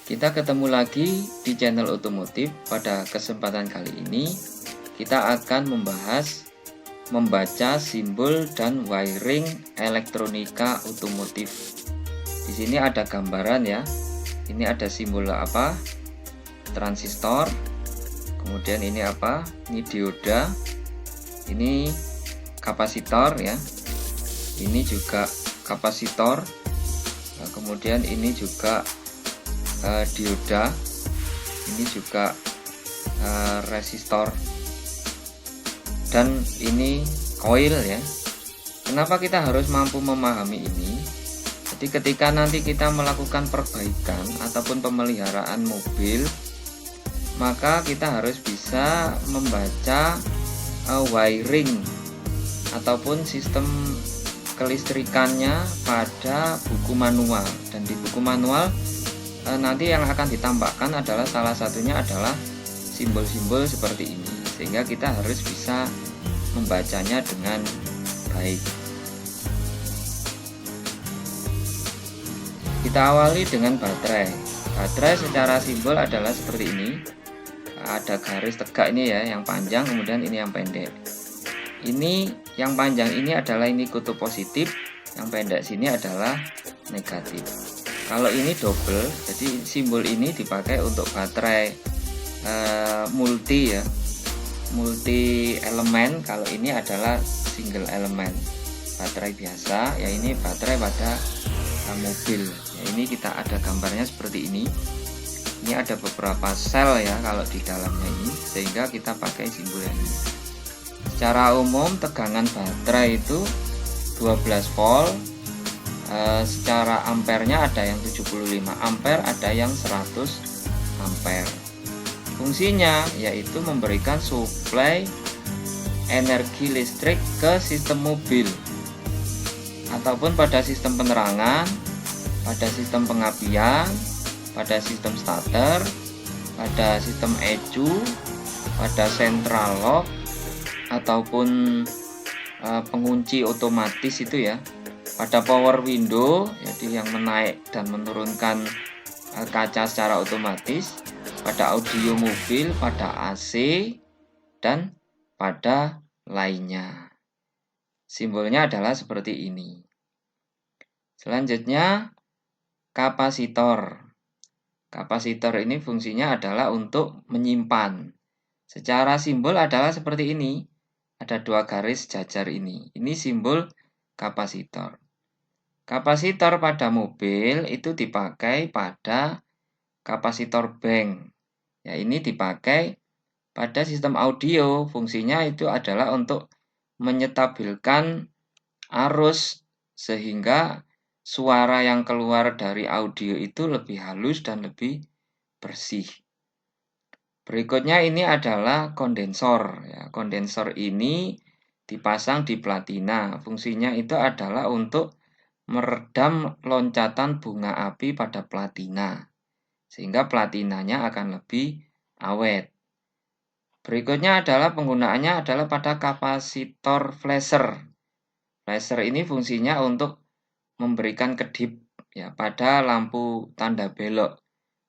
Kita ketemu lagi di channel otomotif. Pada kesempatan kali ini kita akan membahas membaca simbol dan wiring elektronika otomotif. Di sini ada gambaran ya. Ini ada simbol apa? Transistor. Kemudian ini apa? Ini dioda. Ini kapasitor ya. Ini juga kapasitor. Nah, kemudian ini juga dioda, ini juga resistor, dan ini koil ya. Kenapa kita harus mampu memahami ini? Jadi ketika nanti kita melakukan perbaikan ataupun pemeliharaan mobil, maka kita harus bisa membaca wiring ataupun sistem kelistrikannya pada buku manual. Dan di buku manual nanti yang akan ditambahkan adalah salah satunya adalah simbol-simbol seperti ini, sehingga kita harus bisa membacanya dengan baik. Kita awali dengan baterai. Baterai secara simbol adalah seperti ini. Ada garis tegak ini ya, yang panjang, kemudian ini yang pendek. Ini yang panjang ini adalah ini kutub positif, yang pendek sini adalah negatif. Kalau ini double, jadi simbol ini dipakai untuk baterai multi ya, multi elemen. Kalau ini adalah single elemen, baterai biasa ya. Ini baterai pada mobil ya. Ini kita ada gambarnya seperti ini. Ini ada beberapa sel ya kalau di dalamnya ini, sehingga kita pakai simbol yang ini. Secara umum tegangan baterai itu 12 volt. Secara ampernya ada yang 75 ampere, ada yang 100 ampere. Fungsinya yaitu memberikan suplai energi listrik ke sistem mobil ataupun pada sistem penerangan, pada sistem pengapian, pada sistem starter, pada sistem ECU, pada central lock ataupun pengunci otomatis itu ya, pada power window, jadi yang menaik dan menurunkan kaca secara otomatis, pada audio mobil, pada AC, dan pada lainnya. Simbolnya adalah seperti ini. Selanjutnya kapasitor. Kapasitor ini fungsinya adalah untuk menyimpan. Secara simbol adalah seperti ini. Ada dua garis jajar ini. Ini simbol kapasitor. Kapasitor pada mobil itu dipakai pada kapasitor bank. Ya, ini dipakai pada sistem audio. Fungsinya itu adalah untuk menyetabilkan arus sehingga suara yang keluar dari audio itu lebih halus dan lebih bersih. Berikutnya ini adalah kondensor. Ya, kondensor ini dipasang di platina. Fungsinya itu adalah untuk meredam loncatan bunga api pada platina, sehingga platinanya akan lebih awet. Berikutnya adalah penggunaannya adalah pada kapasitor flasher. Flasher ini fungsinya untuk memberikan kedip ya pada lampu tanda belok.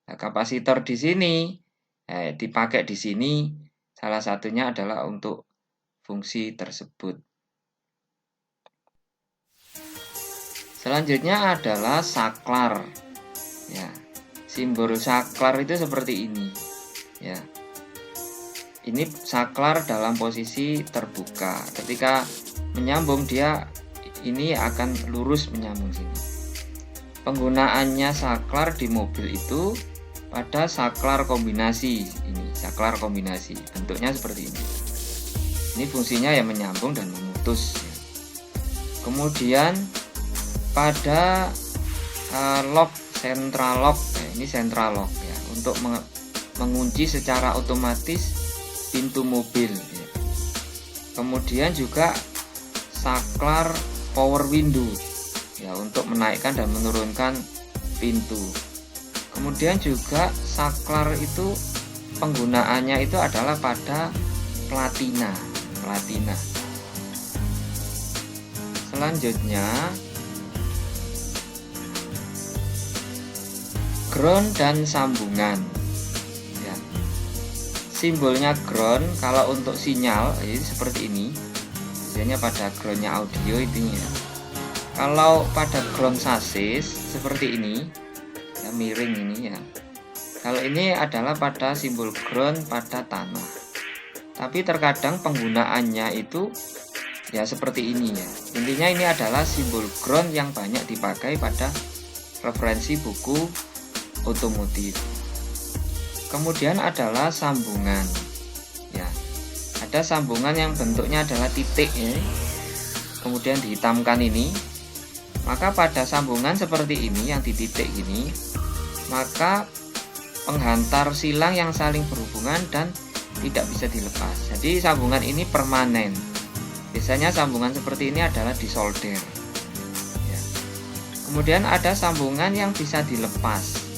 Nah, kapasitor di sini dipakai di sini, salah satunya adalah untuk fungsi tersebut. Selanjutnya adalah saklar. Ya, simbol saklar itu seperti ini. Ya, ini saklar dalam posisi terbuka. Ketika menyambung dia ini akan lurus menyambung sini. Penggunaannya saklar di mobil itu pada saklar kombinasi. Ini saklar kombinasi, bentuknya seperti ini. Ini fungsinya ya menyambung dan memutus. Kemudian pada lock, central lock, ini central lock ya, untuk mengunci secara otomatis pintu mobil ya. Kemudian juga saklar power window ya, untuk menaikkan dan menurunkan pintu. Kemudian juga saklar itu penggunaannya itu adalah pada platina. Selanjutnya ground dan sambungan. Ya. Simbolnya ground kalau untuk sinyal ini seperti ini. Biasanya pada groundnya audio intinya. Kalau pada ground sasis seperti ini, ya miring ini ya. Kalau ini adalah pada simbol ground pada tanah. Tapi terkadang penggunaannya itu ya seperti ini ya. Intinya ini adalah simbol ground yang banyak dipakai pada referensi buku otomotif. Kemudian adalah sambungan. Ya. Ada sambungan yang bentuknya adalah titik ya. Kemudian dihitamkan ini. Maka pada sambungan seperti ini yang dititik ini, maka penghantar silang yang saling berhubungan dan tidak bisa dilepas. Jadi sambungan ini permanen. Biasanya sambungan seperti ini adalah disolder. Ya. Kemudian ada sambungan yang bisa dilepas.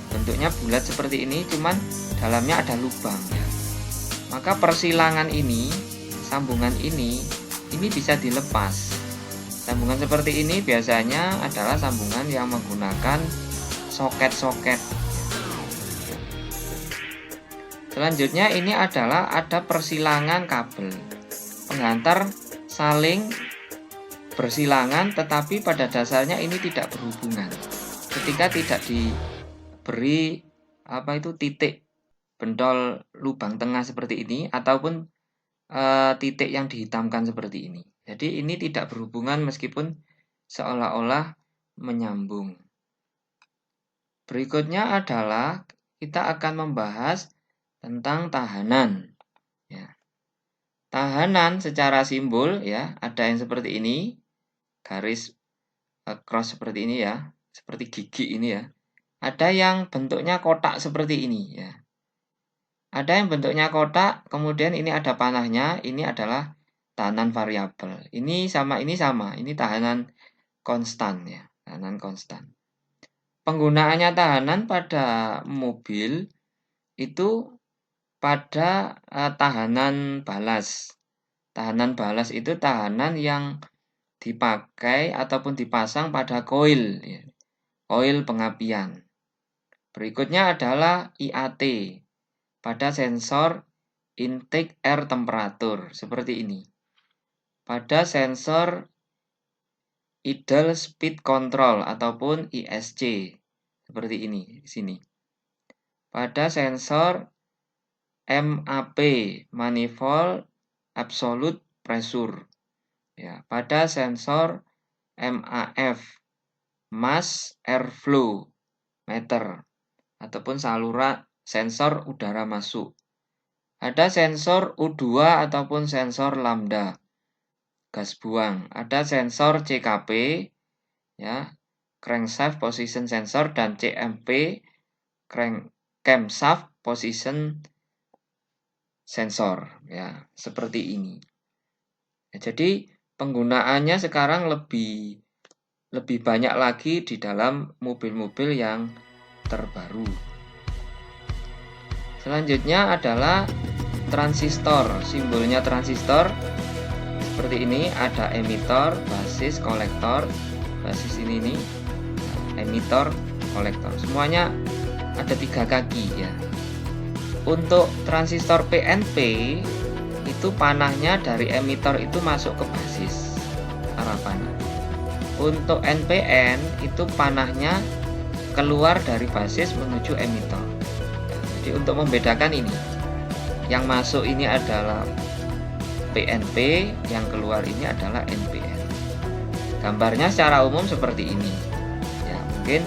Bentuknya bulat seperti ini, cuman dalamnya ada lubang. Ya. Maka persilangan ini, sambungan ini bisa dilepas. Sambungan seperti ini biasanya adalah sambungan yang menggunakan soket-soket. Selanjutnya ini adalah ada persilangan kabel. Penghantar saling bersilangan tetapi pada dasarnya ini tidak berhubungan. Ketika tidak diberi titik bentol lubang tengah seperti ini ataupun titik yang dihitamkan seperti ini. Jadi ini tidak berhubungan meskipun seolah-olah menyambung. Berikutnya adalah kita akan membahas tentang tahanan. Ya. Tahanan secara simbol ya ada yang seperti ini, garis cross seperti ini ya, seperti gigi ini ya. Ada yang bentuknya kotak seperti ini ya. Ada yang bentuknya kotak, kemudian ini ada panahnya, ini adalah tahanan variabel. Ini sama, ini tahanan konstan ya, tahanan konstan. Penggunaannya tahanan pada mobil itu pada tahanan balas. Tahanan balas itu tahanan yang dipakai ataupun dipasang pada koil, ya. Koil pengapian. Berikutnya adalah IAT pada sensor intake air temperatur seperti ini. Pada sensor idle speed control ataupun ISC seperti ini di sini. Pada sensor MAP manifold absolute pressure ya, pada sensor MAF mass airflow meter ataupun saluran sensor udara masuk. Ada sensor U2 ataupun sensor lambda gas buang. Ada sensor CKP ya, crankshaft position sensor, dan CMP camshaft position sensor ya, seperti ini. Ya, jadi penggunaannya sekarang lebih banyak lagi di dalam mobil-mobil yang terbaru. Selanjutnya adalah transistor. Simbolnya transistor seperti ini, ada emitor, basis, kolektor. Basis ini nih, emitor, kolektor. Semuanya ada 3 kaki ya. Untuk transistor PNP itu panahnya dari emitor itu masuk ke basis, arah panah. Untuk NPN itu panahnya keluar dari basis menuju emitor. Jadi untuk membedakan ini, yang masuk ini adalah PNP, yang keluar ini adalah NPN. Gambarnya secara umum seperti ini. Ya, mungkin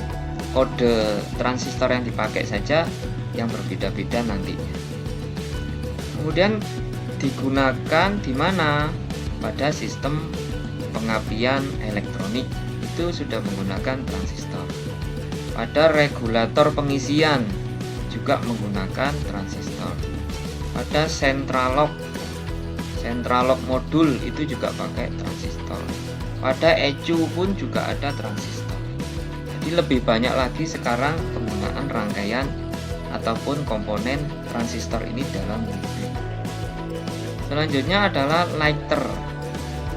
kode transistor yang dipakai saja yang berbeda-beda nantinya. Kemudian digunakan di mana? Pada sistem pengapian elektronik itu sudah menggunakan transistor. Pada regulator pengisian juga menggunakan transistor. Pada sentralog modul itu juga pakai transistor. Pada ECU pun juga ada transistor. Jadi lebih banyak lagi sekarang penggunaan rangkaian ataupun komponen transistor ini dalam mobil. Selanjutnya adalah lighter.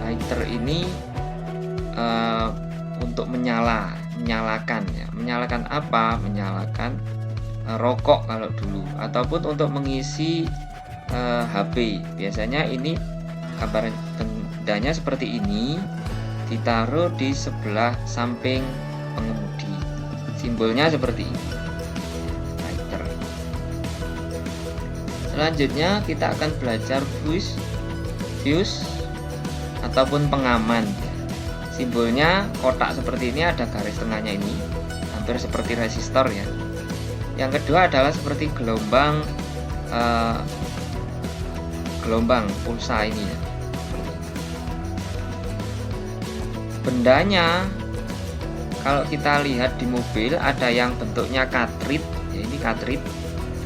Lighter ini untuk menyala. menyalakan ya. Menyalakan apa? Menyalakan rokok kalau dulu, ataupun untuk mengisi HP. Biasanya ini gambar bendanya seperti ini, ditaruh di sebelah samping pengemudi. Simbolnya seperti ini. Lighter. Selanjutnya kita akan belajar fuse ataupun pengaman. Simbolnya kotak seperti ini, ada garis tengahnya ini, hampir seperti resistor ya. Yang kedua adalah seperti gelombang pulsa ini ya. Bendanya kalau kita lihat di mobil ada yang bentuknya katrit ya, ini katrit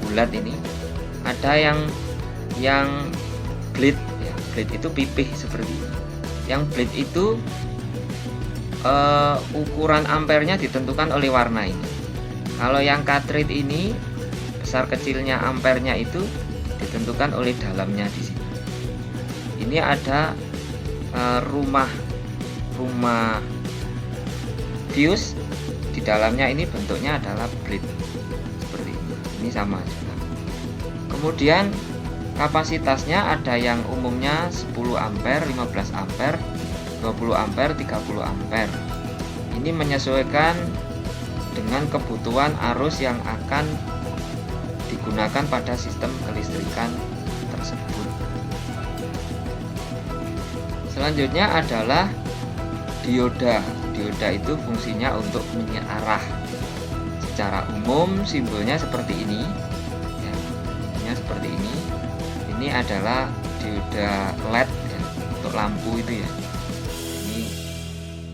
bulat ini. Ada yang blade ya, blade itu pipih seperti ini. Yang blade itu ukuran ampernya ditentukan oleh warna ini. Kalau yang katrit ini besar kecilnya ampernya itu ditentukan oleh dalamnya di sini. Ini ada rumah fuse, di dalamnya ini bentuknya adalah blade seperti ini. Ini sama juga. Kemudian kapasitasnya ada yang umumnya 10 ampere, 15 ampere, 20 ampere, 30 ampere. Ini menyesuaikan dengan kebutuhan arus yang akan digunakan pada sistem kelistrikan tersebut. Selanjutnya adalah dioda. Dioda itu fungsinya untuk mengarah. Secara umum simbolnya seperti ini ya, simbolnya seperti ini. Ini adalah dioda LED ya, untuk lampu itu ya. Ini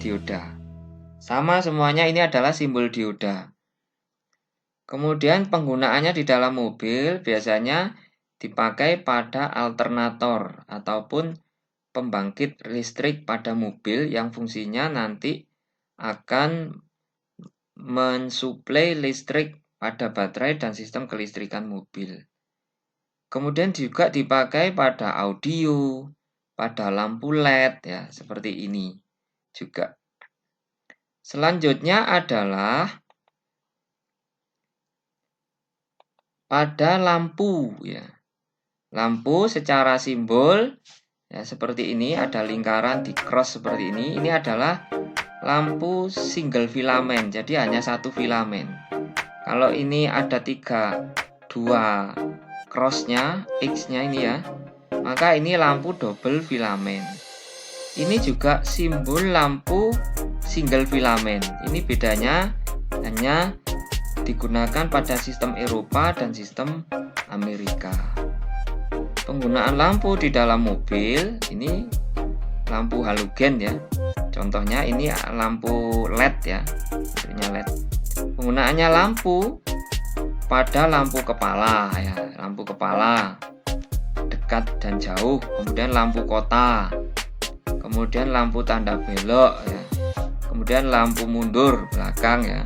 dioda. Sama semuanya, ini adalah simbol dioda. Kemudian penggunaannya di dalam mobil biasanya dipakai pada alternator ataupun pembangkit listrik pada mobil yang fungsinya nanti akan mensuplai listrik pada baterai dan sistem kelistrikan mobil. Kemudian juga dipakai pada audio, pada lampu LED ya, seperti ini juga. Selanjutnya adalah pada lampu ya. Lampu secara simbol ya seperti ini, ada lingkaran di cross seperti ini. Ini adalah lampu single filament, jadi hanya satu filamen. Kalau ini ada dua crossnya, X-nya ini ya, maka ini lampu double filament. Ini juga simbol lampu single filament. Ini bedanya hanya digunakan pada sistem Eropa dan sistem Amerika. Penggunaan lampu di dalam mobil ini lampu halogen ya. Contohnya ini lampu LED ya, bentuknya LED. Penggunaannya lampu pada lampu kepala ya, lampu kepala dekat dan jauh, kemudian lampu kota, kemudian lampu tanda belok ya, kemudian lampu mundur belakang ya,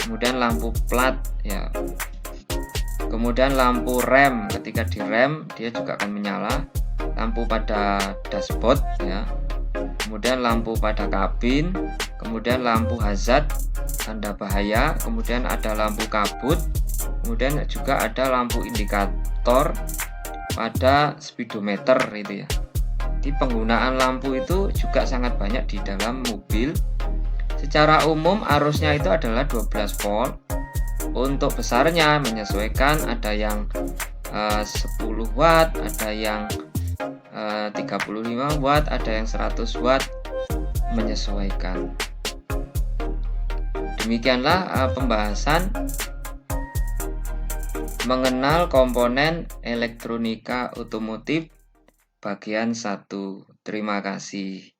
kemudian lampu plat ya, kemudian lampu rem, ketika direm dia juga akan menyala, lampu pada dashboard ya, kemudian lampu pada kabin, kemudian lampu hazard tanda bahaya, kemudian ada lampu kabut, kemudian juga ada lampu indikator pada speedometer itu ya. Di penggunaan lampu itu juga sangat banyak di dalam mobil. Secara umum arusnya itu adalah 12 volt. Untuk besarnya menyesuaikan, ada yang 10 watt, ada yang 35 watt, ada yang 100 watt, menyesuaikan. Demikianlah pembahasan mengenal komponen elektronika otomotif bagian 1. Terima kasih.